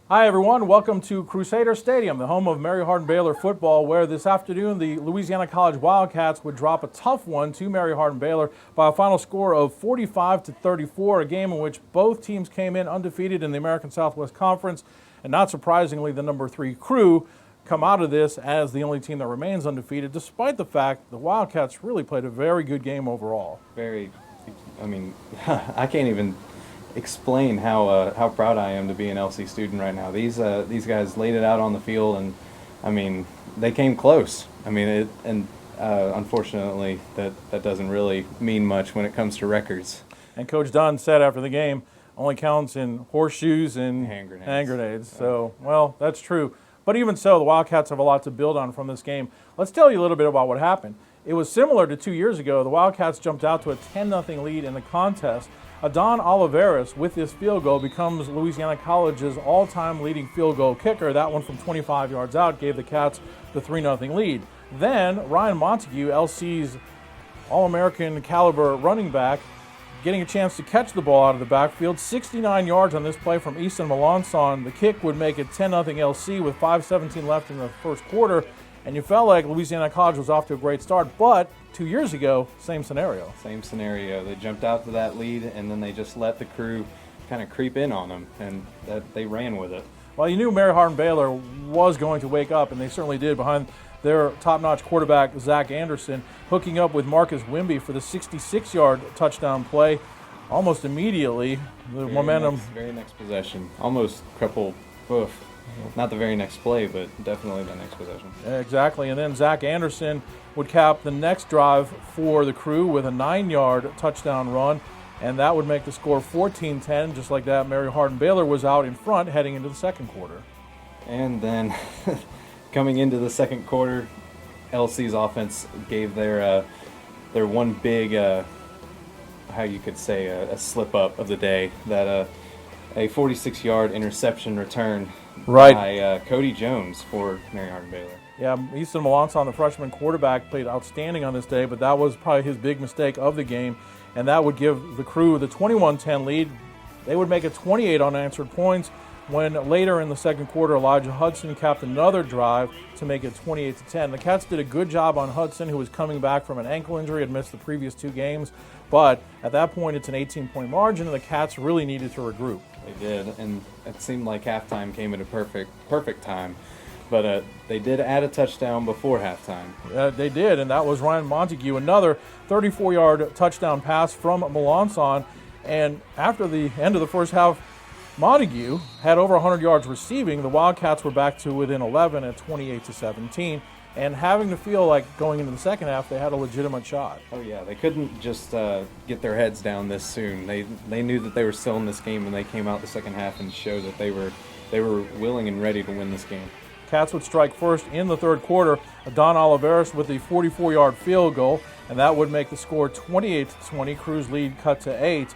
Hi everyone, welcome to Crusader Stadium, the home of Mary Hardin-Baylor football, where this afternoon the Louisiana College Wildcats would drop a tough one to Mary Hardin-Baylor by a final score of 45-34, a game in which both teams came in undefeated in the American Southwest Conference, and not surprisingly, the number 3 Crew come out of this as the only team that remains undefeated, despite the fact the Wildcats really played a very good game overall. I can't even explain how proud I am to be an LC student right now. These guys laid it out on the field, and they came close. Unfortunately, that doesn't really mean much when it comes to records. And Coach Dunn said after the game, only counts in horseshoes and hand grenades. So, well, that's true. But even so, the Wildcats have a lot to build on from this game. Let's tell you a little bit about what happened. It was similar to 2 years ago. The Wildcats jumped out to a 10-0 lead in the contest. Adon Oliveras, with this field goal, becomes Louisiana College's all-time leading field goal kicker. That one from 25 yards out gave the Cats the 3-0 lead. Then Ryan Montague, LC's All-American caliber running back, getting a chance to catch the ball out of the backfield. 69 yards on this play from Easton Melancon. The kick would make it 10-0 LC with 5:17 left in the first quarter. And you felt like Louisiana College was off to a great start, but 2 years ago, same scenario. Same scenario. They jumped out to that lead, and then they just let the Crew kind of creep in on them, and they ran with it. Well, you knew Mary Hardin-Baylor was going to wake up, and they certainly did behind their top-notch quarterback, Zach Anderson, hooking up with Marcus Wimby for the 66-yard touchdown play. Almost immediately, the momentum. Very next possession. Almost couple, not the very next play, but definitely the next possession. Exactly, and then Zach Anderson would cap the next drive for the Crew with a 9-yard touchdown run, and that would make the score 14-10. Just like that, Mary Hardin-Baylor was out in front heading into the second quarter. And then coming into the second quarter, LC's offense gave their one big, how you could say, a slip-up of the day, that a 46-yard interception return by Cody Jones for Mary Hardin-Baylor. Yeah, Easton Melancon, the freshman quarterback, played outstanding on this day, but that was probably his big mistake of the game, and that would give the Crew the 21-10 lead. They would make it 28 unanswered points when later in the second quarter, Elijah Hudson capped another drive to make it 28-10. The Cats did a good job on Hudson, who was coming back from an ankle injury, had missed the previous 2 games, but at that point it's an 18-point margin, and the Cats really needed to regroup. They did, and it seemed like halftime came at a perfect time. But they did add a touchdown before halftime. They did, and that was Ryan Montague, another 34-yard touchdown pass from Melancon. And after the end of the first half, Montague had over 100 yards receiving. The Wildcats were back to within 11 at 28-17, and having to feel like going into the second half, they had a legitimate shot. Oh yeah, they couldn't just get their heads down this soon. They knew that they were still in this game, and they came out the second half and showed that they were willing and ready to win this game. Cats would strike first in the third quarter. Adon Oliveras with a 44-yard field goal, and that would make the score 28-20. Crew's lead cut to 8.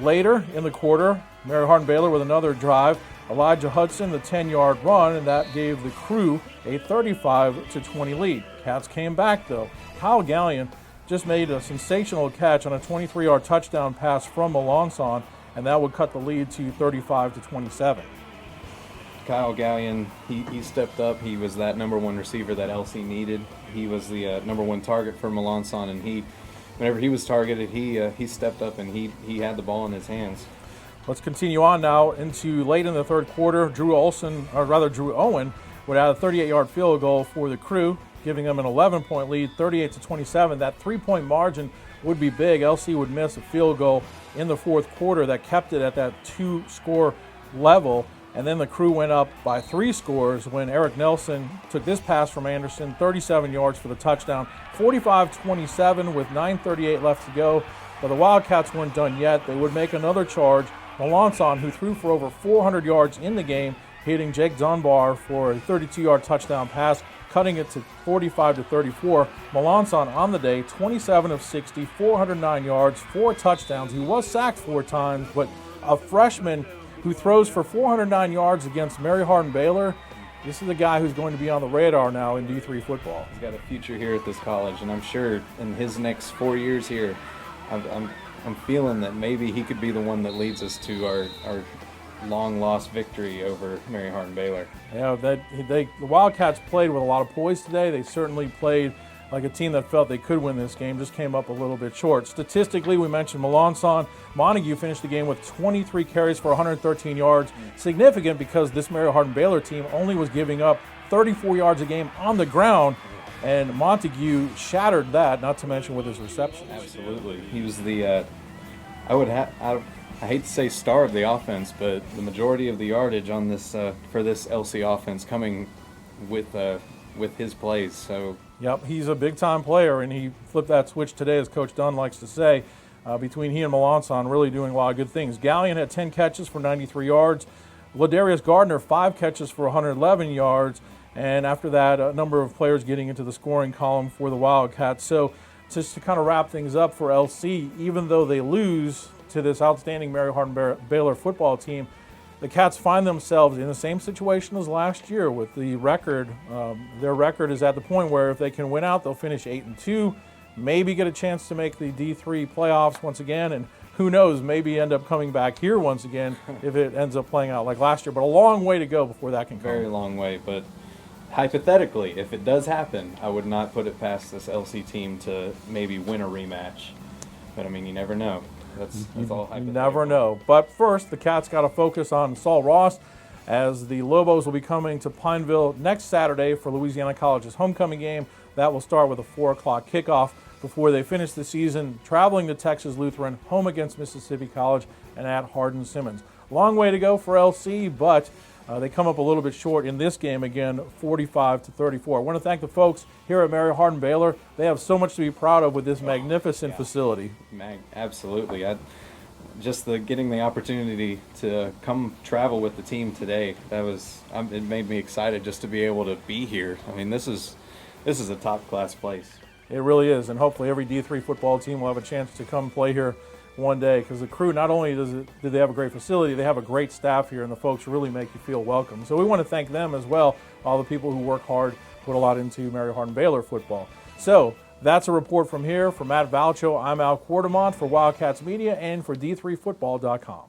Later in the quarter, Mary Hardin-Baylor with another drive. Elijah Hudson, the 10-yard run, and that gave the Crew a 35-20 lead. Cats came back, though. Kyle Gallion just made a sensational catch on a 23-yard touchdown pass from Melancon, and that would cut the lead to 35-27. Kyle Gallion, he stepped up. He was that number 1 receiver that LC needed. He was the number 1 target for Melancon, and whenever he was targeted, he stepped up and he had the ball in his hands. Let's continue on now into late in the third quarter. Drew Owen would add a 38-yard field goal for the Crew, giving them an 11-point lead, 38-27. That 3-point margin would be big. LC would miss a field goal in the fourth quarter that kept it at that 2-score level. And then the Crew went up by 3 scores when Eric Nelson took this pass from Anderson, 37 yards for the touchdown, 45-27 with 9:38 left to go. But the Wildcats weren't done yet. They would make another charge. Melancon, who threw for over 400 yards in the game, hitting Jake Dunbar for a 32-yard touchdown pass, cutting it to 45-34. Melancon on the day, 27 of 60, 409 yards, 4 touchdowns. He was sacked 4 times, but a freshman who throws for 409 yards against Mary Hardin-Baylor, this is a guy who's going to be on the radar now in D3 football. He's got a future here at this college, and I'm sure in his next 4 years here, I'm feeling that maybe he could be the one that leads us to our long-lost victory over Mary Hardin-Baylor. Yeah, the Wildcats played with a lot of poise today. They certainly played like a team that felt they could win this game, just came up a little bit short. Statistically, we mentioned Melancon. Montague finished the game with 23 carries for 113 yards. Significant because this Mary Hardin-Baylor team only was giving up 34 yards a game on the ground, and Montague shattered that, not to mention with his receptions. Absolutely. He was the, I hate to say star of the offense, but the majority of the yardage on this for this LC offense coming with his plays. So. Yep, he's a big-time player, and he flipped that switch today, as Coach Dunn likes to say. Between he and Melancon, really doing a lot of good things. Gallion had 10 catches for 93 yards. Ladarius Gardner, 5 catches for 111 yards. And after that, a number of players getting into the scoring column for the Wildcats. So just to kind of wrap things up for LC, even though they lose to this outstanding Mary Hardin-Baylor football team, the Cats find themselves in the same situation as last year with the record. Their record is at the point where if they can win out, they'll finish 8-2, maybe get a chance to make the D3 playoffs once again, and who knows, maybe end up coming back here once again if it ends up playing out like last year. But a long way to go before that can come. Very long way, but hypothetically, if it does happen, I would not put it past this LC team to maybe win a rematch. But I mean, you never know. That's all hypothetical. You never know. But first, the Cats got to focus on Saul Ross, as the Lobos will be coming to Pineville next Saturday for Louisiana College's homecoming game. That will start with a 4 o'clock kickoff before they finish the season traveling to Texas Lutheran, home against Mississippi College, and at Hardin-Simmons. Long way to go for LC, but they come up a little bit short in this game again, 45-34. I want to thank the folks here at Mary Hardin-Baylor. They have so much to be proud of with this magnificent facility. Absolutely. Just getting the opportunity to come travel with the team today, it made me excited just to be able to be here. I mean, this is a top-class place. It really is, and hopefully every D3 football team will have a chance to come play here one day, because the crew, not only do they have a great facility, they have a great staff here, and the folks really make you feel welcome. So we want to thank them as well, all the people who work hard, put a lot into Mary Hardin-Baylor football. So that's a report from here. For Matt Valcho, I'm Al Quartermont for Wildcats Media and for D3Football.com.